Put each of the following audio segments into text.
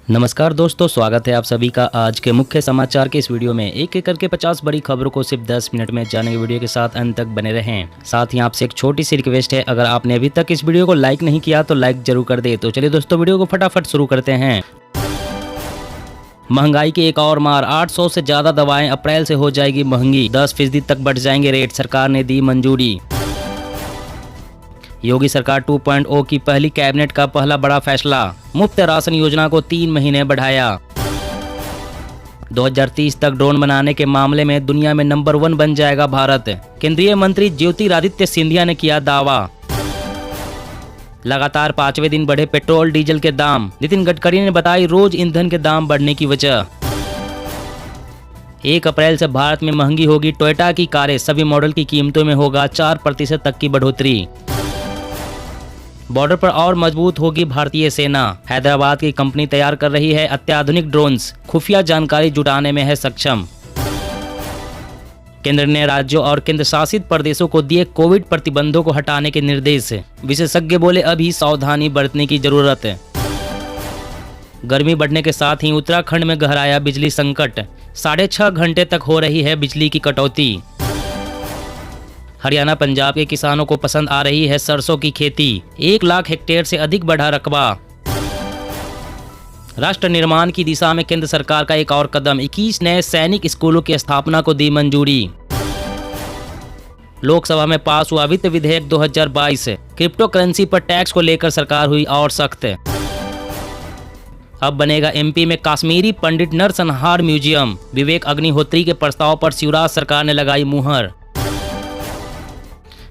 नमस्कार दोस्तों, स्वागत है आप सभी का आज के मुख्य समाचार के इस वीडियो में। एक एक करके 50 बड़ी खबरों को सिर्फ 10 मिनट में जानेंगे। वीडियो के साथ अंत तक बने रहें। साथ ही आपसे एक छोटी सी रिक्वेस्ट है, अगर आपने अभी तक इस वीडियो को लाइक नहीं किया तो लाइक जरूर कर दे। तो चलिए दोस्तों, वीडियो को फटाफट शुरू करते हैं। महंगाई की एक और मार, 800 से ज्यादा दवाएं अप्रैल से हो जाएगी महंगी, 10% तक बढ़ जाएंगे रेट, सरकार ने दी मंजूरी। योगी सरकार 2.0 की पहली कैबिनेट का पहला बड़ा फैसला, मुफ्त राशन योजना को 3 महीने बढ़ाया। 2030 तक ड्रोन बनाने के मामले में दुनिया में नंबर 1 बन जाएगा भारत, केंद्रीय मंत्री ज्योतिरादित्य सिंधिया ने किया दावा। लगातार 5वें दिन बढ़े पेट्रोल डीजल के दाम, नितिन गडकरी ने बताई रोज ईंधन के दाम बढ़ने की वजह। 1 अप्रैल से भारत में महंगी होगी टोयोटा की कारें, सभी मॉडल की कीमतों में होगा 4% तक की बढ़ोतरी। बॉर्डर पर और मजबूत होगी भारतीय सेना, हैदराबाद की कंपनी तैयार कर रही है अत्याधुनिक ड्रोन्स, खुफिया जानकारी जुटाने में है सक्षम। केंद्र ने राज्यों और केंद्र शासित प्रदेशों को दिए कोविड प्रतिबंधों को हटाने के निर्देश, विशेषज्ञ बोले अभी सावधानी बरतने की जरूरत है। गर्मी बढ़ने के साथ ही उत्तराखंड में गहराया बिजली संकट, 6.5 घंटे तक हो रही है बिजली की कटौती। हरियाणा पंजाब के किसानों को पसंद आ रही है सरसों की खेती, 1 लाख हेक्टेयर से अधिक बढ़ा रकबा। राष्ट्र निर्माण की दिशा में केंद्र सरकार का एक और कदम, 21 नए सैनिक स्कूलों की स्थापना को दी मंजूरी। लोकसभा में पास हुआ वित्त विधेयक 2022, क्रिप्टो करेंसी पर टैक्स को लेकर सरकार हुई और सख्त। अब बनेगा एमपी में कश्मीरी पंडित नरसंहार म्यूजियम, विवेक अग्निहोत्री के प्रस्ताव पर शिवराज सरकार ने लगाई मुहर।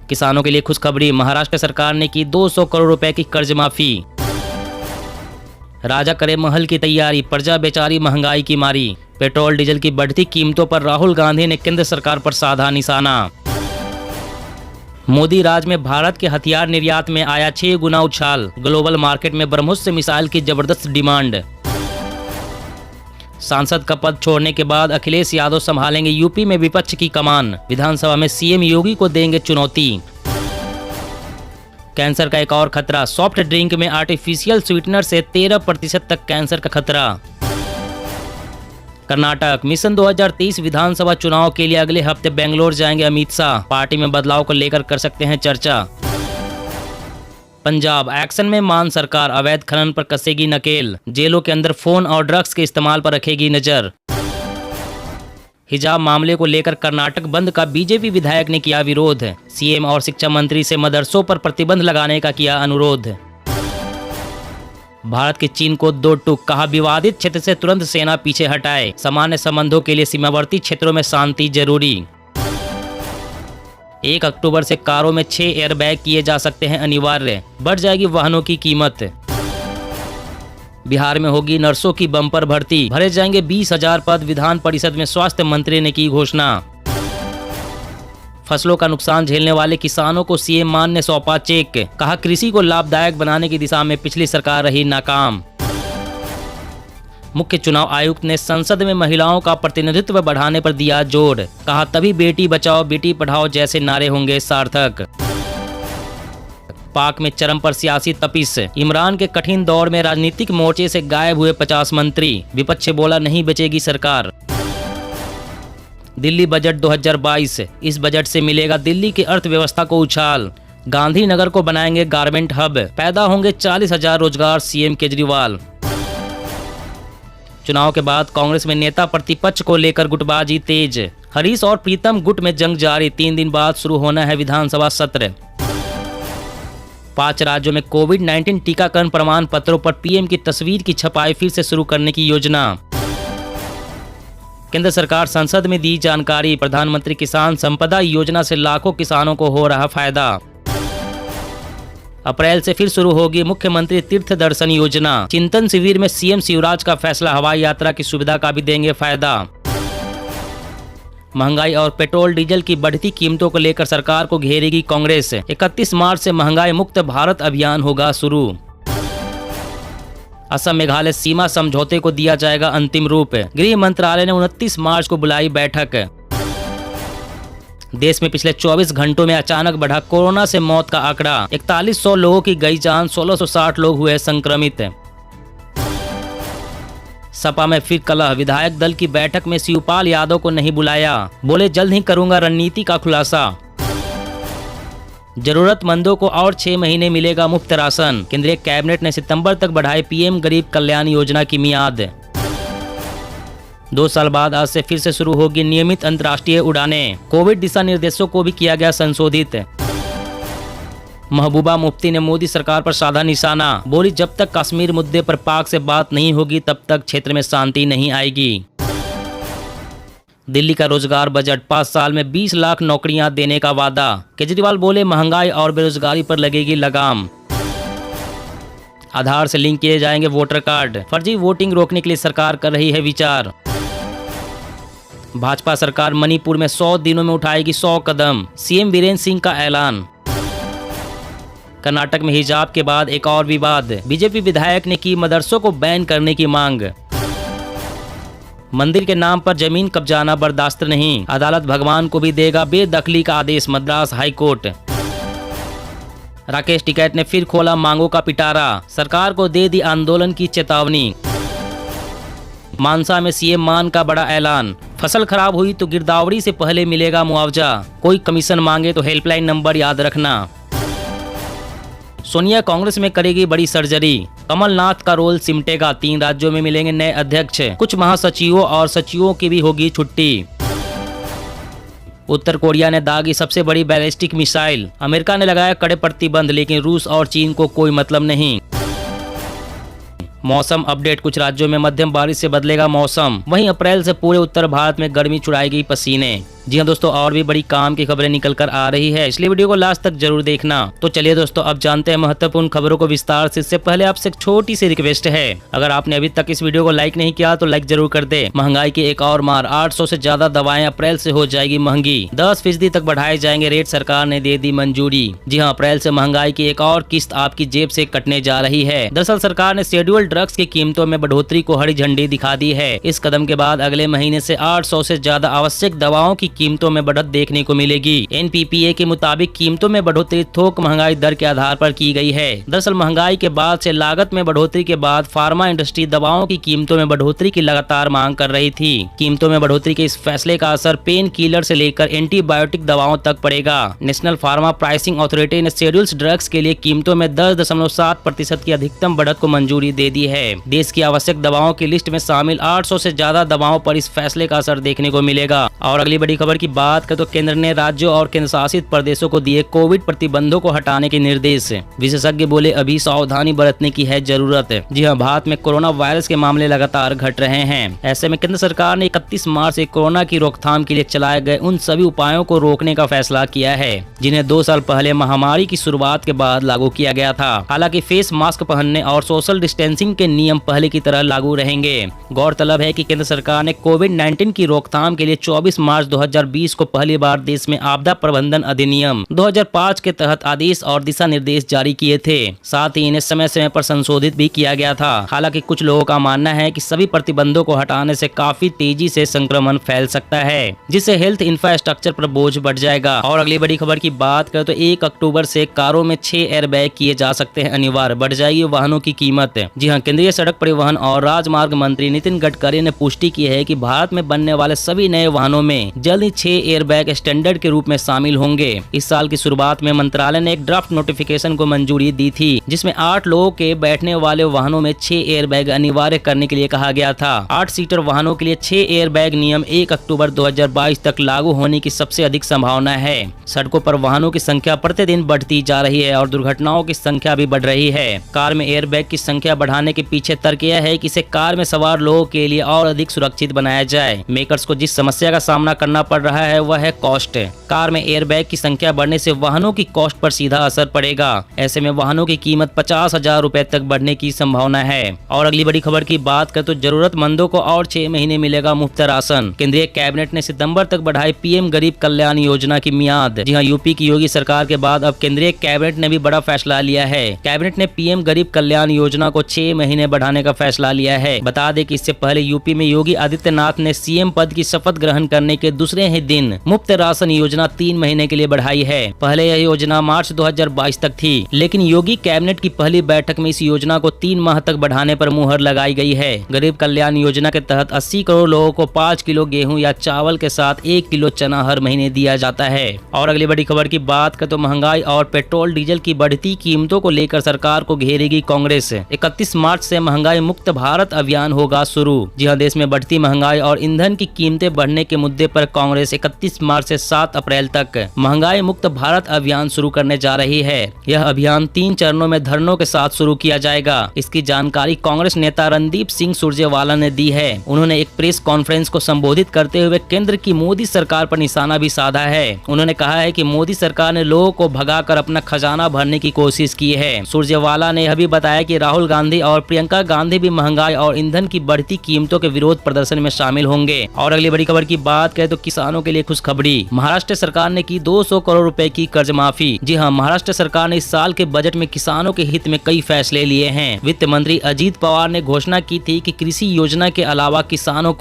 किसानों के लिए खुशखबरी, महाराष्ट्र सरकार ने की 200 करोड़ रुपए की कर्ज माफी। राजा करे महल की तैयारी, प्रजा बेचारी महंगाई की मारी। पेट्रोल डीजल की बढ़ती कीमतों पर राहुल गांधी ने केंद्र सरकार पर साधा निशाना। मोदी राज में भारत के हथियार निर्यात में आया 6 गुना उछाल, ग्लोबल मार्केट में ब्रह्मोस मिसाइल की जबरदस्त डिमांड। सांसद का पद छोड़ने के बाद अखिलेश यादव संभालेंगे यूपी में विपक्ष की कमान, विधानसभा में सीएम योगी को देंगे चुनौती। कैंसर का एक और खतरा, सॉफ्ट ड्रिंक में आर्टिफिशियल स्वीटनर से 13% तक कैंसर का खतरा। कर्नाटक मिशन 2023 विधानसभा चुनाव के लिए अगले हफ्ते बेंगलोर जाएंगे अमित शाह, पार्टी में बदलाव को लेकर कर सकते हैं चर्चा। पंजाब एक्शन में मान सरकार, अवैध खनन पर कसेगी नकेल, जेलों के अंदर फोन और ड्रग्स के इस्तेमाल पर रखेगी नजर। हिजाब मामले को लेकर कर्नाटक बंद का बीजेपी विधायक ने किया विरोध, सीएम और शिक्षा मंत्री से मदरसों पर प्रतिबंध लगाने का किया अनुरोध। भारत के चीन को 2 टूक, कहा विवादित क्षेत्र से तुरंत सेना पीछे हटाए, सामान्य संबंधों के लिए सीमावर्ती क्षेत्रों में शांति जरूरी। 1 अक्टूबर से कारों में 6 एयरबैग किए जा सकते हैं अनिवार्य, बढ़ जाएगी वाहनों की कीमत। बिहार में होगी नर्सों की बम्पर भर्ती, भरे जाएंगे 20,000 पद, विधान परिषद में स्वास्थ्य मंत्री ने की घोषणा। फसलों का नुकसान झेलने वाले किसानों को सीएम मान ने सौंपा चेक, कहा कृषि को लाभदायक बनाने की दिशा में पिछली सरकार रही नाकाम। मुख्य चुनाव आयुक्त ने संसद में महिलाओं का प्रतिनिधित्व बढ़ाने पर दिया जोर, कहा तभी बेटी बचाओ बेटी पढ़ाओ जैसे नारे होंगे सार्थक। पाक में चरम पर सियासी तपिश, इमरान के कठिन दौर में राजनीतिक मोर्चे से गायब हुए 50 मंत्री, विपक्ष बोला नहीं बचेगी सरकार। दिल्ली बजट 2022, इस बजट से मिलेगा दिल्ली की अर्थव्यवस्था को उछाल, गांधीनगर को बनाएंगे गारमेंट हब, पैदा होंगे 40,000 रोजगार, सीएम केजरीवाल। चुनाव के बाद कांग्रेस में नेता प्रतिपक्ष को लेकर गुटबाजी तेज, हरीश और प्रीतम गुट में जंग जारी, 3 दिन बाद शुरू होना है विधानसभा सत्र। 5 राज्यों में कोविड-19 टीकाकरण प्रमाण पत्रों पर पीएम की तस्वीर की छपाई फिर से शुरू करने की योजना। केंद्र सरकार संसद में दी जानकारी, प्रधानमंत्री किसान संपदा योजना से लाखों किसानों को हो रहा फायदा। अप्रैल से फिर शुरू होगी मुख्यमंत्री तीर्थ दर्शन योजना, चिंतन शिविर में सीएम शिवराज का फैसला, हवाई यात्रा की सुविधा का भी देंगे फायदा। महंगाई और पेट्रोल डीजल की बढ़ती कीमतों को लेकर सरकार को घेरेगी कांग्रेस, 31 मार्च से महंगाई मुक्त भारत अभियान होगा शुरू। असम मेघालय सीमा समझौते को दिया जाएगा अंतिम रूप, गृह मंत्रालय ने 29 मार्च को बुलाई बैठक। देश में पिछले 24 घंटों में अचानक बढ़ा कोरोना से मौत का आंकड़ा, 4100 लोगों की गई जान, 1660 लोग हुए संक्रमित। सपा में फिर कलह, विधायक दल की बैठक में शिवपाल यादव को नहीं बुलाया, बोले जल्द ही करूंगा रणनीति का खुलासा। जरूरतमंदों को और 6 महीने मिलेगा मुफ्त राशन, केंद्रीय कैबिनेट ने सितंबर तक बढ़ाई पीएम गरीब कल्याण योजना की मियाद। 2 साल बाद आज से फिर से शुरू होगी नियमित अंतर्राष्ट्रीय उड़ानें, कोविड दिशा निर्देशों को भी किया गया संशोधित। महबूबा मुफ्ती ने मोदी सरकार पर साधा निशाना, बोली जब तक कश्मीर मुद्दे पर पाक से बात नहीं होगी तब तक क्षेत्र में शांति नहीं आएगी। दिल्ली का रोजगार बजट, 5 साल में 20 लाख नौकरियां देने का वादा, केजरीवाल बोले महंगाई और बेरोजगारी पर लगेगी लगाम। आधार से लिंक किए जाएंगे वोटर कार्ड, फर्जी वोटिंग रोकने के लिए सरकार कर रही है विचार। भाजपा सरकार मणिपुर में 100 दिनों में उठाएगी 100 कदम, सीएम बीरेंद्र सिंह का ऐलान। कर्नाटक में हिजाब के बाद एक और विवाद, बीजेपी विधायक ने की मदरसों को बैन करने की मांग। मंदिर के नाम पर जमीन कब्जाना बर्दाश्त नहीं, अदालत भगवान को भी देगा बेदखली का आदेश, मद्रास हाई कोर्ट। राकेश टिकैत ने फिर खोला मांगों का पिटारा, सरकार को दे दी आंदोलन की चेतावनी। मानसा में सीएम मान का बड़ा ऐलान, फसल खराब हुई तो गिरदावरी से पहले मिलेगा मुआवजा, कोई कमीशन मांगे तो हेल्पलाइन नंबर याद रखना। सोनिया कांग्रेस में करेगी बड़ी सर्जरी, कमलनाथ का रोल सिमटेगा, 3 राज्यों में मिलेंगे नए अध्यक्ष, कुछ महासचिवों और सचिवों की भी होगी छुट्टी। उत्तर कोरिया ने दागी सबसे बड़ी बैलिस्टिक मिसाइल, अमेरिका ने लगाया कड़े प्रतिबंध, लेकिन रूस और चीन को कोई मतलब नहीं। मौसम अपडेट, कुछ राज्यों में मध्यम बारिश से बदलेगा मौसम, वहीं अप्रैल से पूरे उत्तर भारत में गर्मी छुड़ाएगी पसीने। जी हाँ दोस्तों, और भी बड़ी काम की खबरें निकल कर आ रही है, इसलिए वीडियो को लास्ट तक जरूर देखना। तो चलिए दोस्तों, अब जानते हैं महत्वपूर्ण खबरों को विस्तार से। इससे पहले आपसे एक छोटी सी रिक्वेस्ट है, अगर आपने अभी तक इस वीडियो को लाइक नहीं किया तो लाइक जरूर कर दे। महंगाई की एक और मार, 800 से ज्यादा दवाएं अप्रैल से हो जाएगी महंगी, 10% तक बढ़ाए जाएंगे रेट, सरकार ने दे दी मंजूरी। जी हाँ, अप्रैल से महंगाई की एक और किस्त आपकी जेब से कटने जा रही है। दरअसल सरकार ने शेड्यूल्ड ड्रग्स की कीमतों में बढ़ोतरी को हरी झंडी दिखा दी है। इस कदम के बाद अगले महीने से 800 से ज्यादा आवश्यक दवाओं की कीमतों में बढ़त देखने को मिलेगी। एनपीपीए के मुताबिक कीमतों में बढ़ोतरी थोक महंगाई दर के आधार पर की गई है। दरअसल महंगाई के बाद से लागत में बढ़ोतरी के बाद फार्मा इंडस्ट्री दवाओं की कीमतों में बढ़ोतरी की लगातार मांग कर रही थी। कीमतों में बढ़ोतरी के इस फैसले का असर पेन किलर से लेकर एंटीबायोटिक दवाओं तक पड़ेगा। नेशनल फार्मा प्राइसिंग अथॉरिटी ने शेड्यूल्ड ड्रग्स के लिए कीमतों में 10.7% की अधिकतम बढ़त को मंजूरी दे दी है। देश की आवश्यक दवाओं की लिस्ट में शामिल 800 से ज्यादा दवाओं पर इस फैसले का असर देखने को मिलेगा। और अगली बड़ी खबर की बात करें तो केंद्र ने राज्यों और केंद्र शासित प्रदेशों को दिए कोविड प्रतिबंधों को हटाने के निर्देश। विशेषज्ञ बोले अभी सावधानी बरतने की है जरूरत। जी हां, भारत में कोरोना वायरस के मामले लगातार घट रहे हैं। ऐसे में केंद्र सरकार ने 31 मार्च से कोरोना की रोकथाम के लिए चलाए गए उन सभी उपायों को रोकने का फैसला किया है जिन्हें 2 साल पहले महामारी की शुरुआत के बाद लागू किया गया था। हालांकि फेस मास्क पहनने और सोशल डिस्टेंसिंग के नियम पहले की तरह लागू रहेंगे। गौरतलब है कि केंद्र सरकार ने कोविड-19 की रोकथाम के लिए 24 मार्च 2020 को पहली बार देश में आपदा प्रबंधन अधिनियम 2005 के तहत आदेश और दिशा निर्देश जारी किए थे। साथ ही इन्हें समय समय पर संशोधित भी किया गया था। हालांकि कुछ लोगों का मानना है कि सभी प्रतिबंधों को हटाने से काफी तेजी से संक्रमण फैल सकता है, जिससे हेल्थ इंफ्रास्ट्रक्चर पर बोझ बढ़ जाएगा। और अगली बड़ी खबर की बात करें तो 1 अक्टूबर से कारों में 6 एयरबैग किए जा सकते हैं अनिवार्य, बढ़ जाएगी वाहनों की कीमत। जी हाँ, केंद्रीय सड़क परिवहन और राजमार्ग मंत्री नितिन गडकरी ने पुष्टि की है कि भारत में बनने वाले सभी नए वाहनों में जल्द ही 6 एयरबैग स्टैंडर्ड के रूप में शामिल होंगे। इस साल की शुरुआत में मंत्रालय ने एक ड्राफ्ट नोटिफिकेशन को मंजूरी दी थी, जिसमें 8 लोगों के बैठने वाले वाहनों में 6 एयरबैग अनिवार्य करने के लिए कहा गया था। 8 सीटर वाहनों के लिए 6 एयरबैग नियम 1 अक्टूबर 2022 तक लागू होने की सबसे अधिक संभावना है। सड़कों पर वाहनों की संख्या प्रतिदिन बढ़ती जा रही है और दुर्घटनाओं की संख्या भी बढ़ रही है। कार में एयरबैग की संख्या बढ़ाने के पीछे तर्क यह है कि इसे कार में सवार लोगों के लिए और अधिक सुरक्षित बनाया जाए। मेकर्स को जिस समस्या का सामना करना पड़ रहा है वह है कॉस्ट। कार में एयरबैग की संख्या बढ़ने से वाहनों की कॉस्ट पर सीधा असर पड़ेगा। ऐसे में वाहनों की कीमत 50,000 रुपए तक बढ़ने की संभावना है। और अगली बड़ी खबर की बात करें तो जरूरतमंदों को और 6 महीने मिलेगा मुफ्त राशन। केंद्रीय कैबिनेट ने सितंबर तक बढ़ाई पीएम गरीब कल्याण योजना की मियाद। जी हाँ, यूपी की योगी सरकार के बाद अब केंद्रीय कैबिनेट ने भी बड़ा फैसला लिया है। कैबिनेट ने पीएम गरीब कल्याण योजना को 6 महीने बढ़ाने का फैसला लिया है। बता दें कि इससे पहले यूपी में योगी आदित्यनाथ ने सीएम पद की शपथ ग्रहण करने के दूसरे दूसरे ही दिन मुफ्त राशन योजना 3 महीने के लिए बढ़ाई है। पहले यह योजना मार्च 2022 तक थी, लेकिन योगी कैबिनेट की पहली बैठक में इस योजना को 3 माह तक बढ़ाने पर मुहर लगाई गई है। गरीब कल्याण योजना के तहत 80 करोड़ लोगों को 5 किलो गेहूं या चावल के साथ 1 किलो चना हर महीने दिया जाता है। और अगली बड़ी खबर की बात करें तो महंगाई और पेट्रोल डीजल की बढ़ती कीमतों को लेकर सरकार को घेरेगी कांग्रेस। 31 मार्च से महंगाई मुक्त भारत अभियान होगा शुरू। जी हां, देश में बढ़ती महंगाई और ईंधन की कीमतें बढ़ने के मुद्दे पर कांग्रेस 31 मार्च से 7 अप्रैल तक महंगाई मुक्त भारत अभियान शुरू करने जा रही है। यह अभियान 3 चरणों में धरनों के साथ शुरू किया जाएगा। इसकी जानकारी कांग्रेस नेता रणदीप सिंह सुरजेवाला ने दी है। उन्होंने एक प्रेस कॉन्फ्रेंस को संबोधित करते हुए केंद्र की मोदी सरकार पर निशाना भी साधा है। उन्होंने कहा है कि मोदी सरकार ने लोगों को भगाकर अपना खजाना भरने की कोशिश की है। सुरजेवाला ने यह भी बताया कि राहुल गांधी और प्रियंका गांधी भी महंगाई और ईंधन की बढ़ती कीमतों के विरोध प्रदर्शन में शामिल होंगे। और अगली बड़ी खबर की बात करें तो किसानों के लिए खुशखबरी। महाराष्ट्र सरकार ने की 200 करोड़ रुपए की कर्ज माफी। जी हां, महाराष्ट्र सरकार ने इस साल के बजट में किसानों के हित में कई फैसले लिए हैं। वित्त मंत्री अजीत पवार ने घोषणा की थी कि कृषि योजना के अलावा किसानों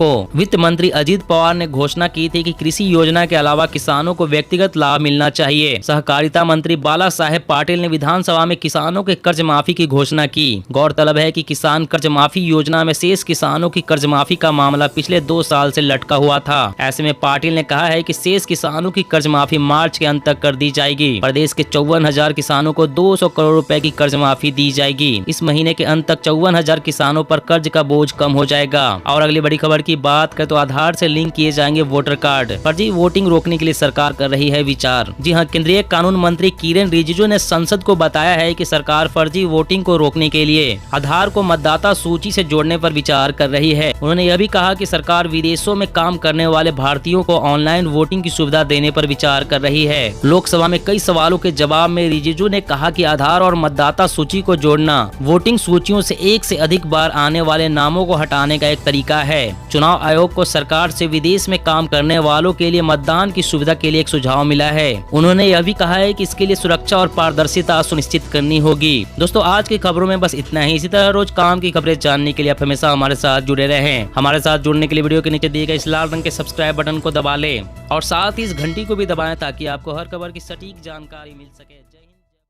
को व्यक्तिगत लाभ मिलना चाहिए। सहकारिता मंत्री बाला साहेब पाटिल ने विधानसभा में किसानों के कर्ज माफी की घोषणा की। गौरतलब है कि किसान कर्ज माफी योजना में शेष किसानों की कर्ज माफी का मामला पिछले 2 साल से लटका हुआ था। ऐसे में पाटिल ने कहा है कि शेष किसानों की कर्ज माफी मार्च के अंत तक कर दी जाएगी। प्रदेश के 54,000 किसानों को 200 करोड़ रुपए की कर्ज माफी दी जाएगी। इस महीने के अंत तक 54,000 किसानों पर कर्ज का बोझ कम हो जाएगा। और अगली बड़ी खबर की बात करें तो आधार से लिंक किए जाएंगे वोटर कार्ड। फर्जी वोटिंग रोकने के लिए सरकार कर रही है विचार। जी हां, केंद्रीय कानून मंत्री किरेन रिजिजू ने संसद को बताया है कि सरकार फर्जी वोटिंग को रोकने के लिए आधार को मतदाता सूची से जोड़ने पर विचार कर रही है। उन्होंने यह भी कहा कि सरकार विदेशों में काम करने वाले भारतीयों को ऑनलाइन वोटिंग की सुविधा देने पर विचार कर रही है। लोकसभा में कई सवालों के जवाब में रिजिजू ने कहा कि आधार और मतदाता सूची को जोड़ना वोटिंग सूचियों से एक से अधिक बार आने वाले नामों को हटाने का एक तरीका है। चुनाव आयोग को सरकार से विदेश में काम करने वालों के लिए मतदान की सुविधा के लिए एक सुझाव मिला है। उन्होंने यह भी कहा है कि इसके लिए सुरक्षा और पारदर्शिता सुनिश्चित करनी होगी। दोस्तों, आज की खबरों में बस इतना ही। इसी तरह रोज काम की खबरें जानने के लिए आप हमेशा हमारे साथ जुड़े रहें। हमारे साथ जुड़ने के लिए वीडियो के नीचे दिए गए इस लाल रंग के सब्सक्राइब बटन को दबा लें और साथ ही इस घंटी को भी दबाएं ताकि आपको हर खबर की सटीक जानकारी मिल सके। जय हिंद।